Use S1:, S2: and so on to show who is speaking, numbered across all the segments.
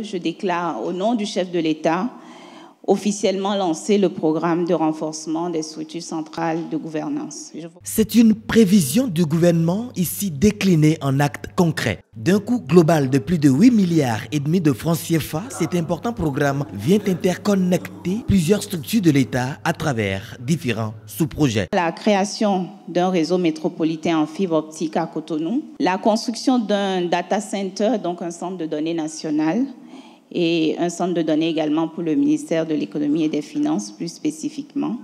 S1: Je déclare au nom du chef de l'État officiellement lancer le programme de renforcement des structures centrales de gouvernance.
S2: C'est une prévision du gouvernement ici déclinée en actes concrets. D'un coût global de plus de 8,5 milliards de francs CFA, cet important programme vient interconnecter plusieurs structures de l'État à travers différents sous-projets.
S1: La création d'un réseau métropolitain en fibre optique à Cotonou, la construction d'un data center, donc un centre de données national, et un centre de données également pour le ministère de l'Économie et des Finances, plus spécifiquement.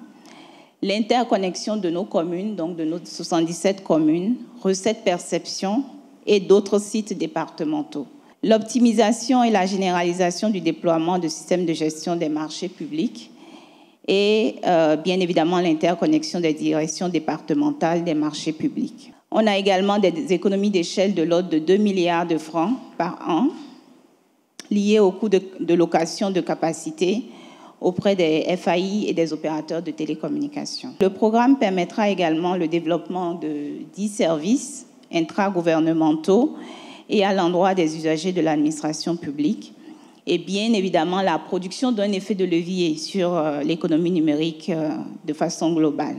S1: L'interconnexion de nos communes, donc de nos 77 communes, recettes perception et d'autres sites départementaux. L'optimisation et la généralisation du déploiement de systèmes de gestion des marchés publics et bien évidemment l'interconnexion des directions départementales des marchés publics. On a également des économies d'échelle de l'ordre de 2 milliards de francs par an, liées au coût de location de capacité auprès des FAI et des opérateurs de télécommunications. Le programme permettra également le développement de 10 services intragouvernementaux et à l'endroit des usagers de l'administration publique et bien évidemment la production d'un effet de levier sur l'économie numérique de façon globale.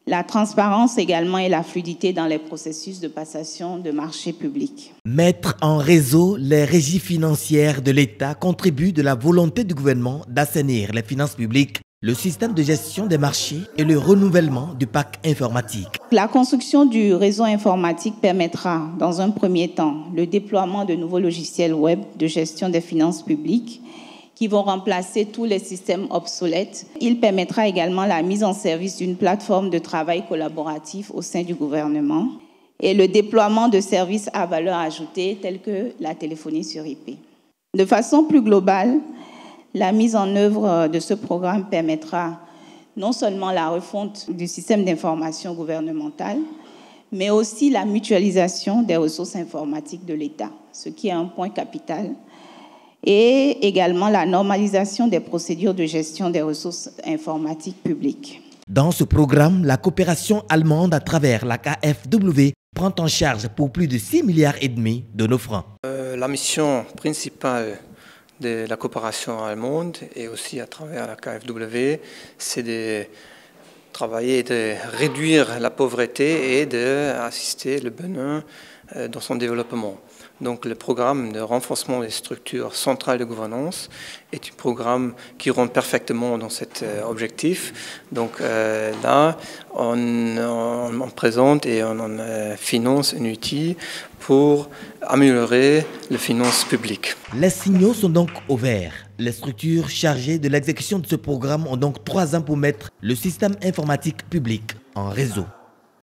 S1: La transparence également et la fluidité dans les processus de passation de marchés publics.
S2: Mettre en réseau les régies financières de l'État contribue de la volonté du gouvernement d'assainir les finances publiques, le système de gestion des marchés et le renouvellement du parc informatique.
S1: La construction du réseau informatique permettra, dans un premier temps, le déploiement de nouveaux logiciels web de gestion des finances publiques qui vont remplacer tous les systèmes obsolètes. Il permettra également la mise en service d'une plateforme de travail collaboratif au sein du gouvernement et le déploiement de services à valeur ajoutée tels que la téléphonie sur IP. De façon plus globale, la mise en œuvre de ce programme permettra non seulement la refonte du système d'information gouvernemental, mais aussi la mutualisation des ressources informatiques de l'État, ce qui est un point capital, et également la normalisation des procédures de gestion des ressources informatiques publiques.
S2: Dans ce programme, la coopération allemande à travers la KfW prend en charge pour plus de 6,5 milliards de nos francs.
S3: La mission principale de la coopération allemande et aussi à travers la KfW, c'est de travailler et de réduire la pauvreté et d'assister le Bénin dans son développement. Donc le programme de renforcement des structures centrales de gouvernance est un programme qui rentre parfaitement dans cet objectif. Donc là, on présente et on finance un outil pour améliorer les finances publiques.
S2: Les signaux sont donc ouverts. Les structures chargées de l'exécution de ce programme ont donc 3 ans pour mettre le système informatique public en réseau.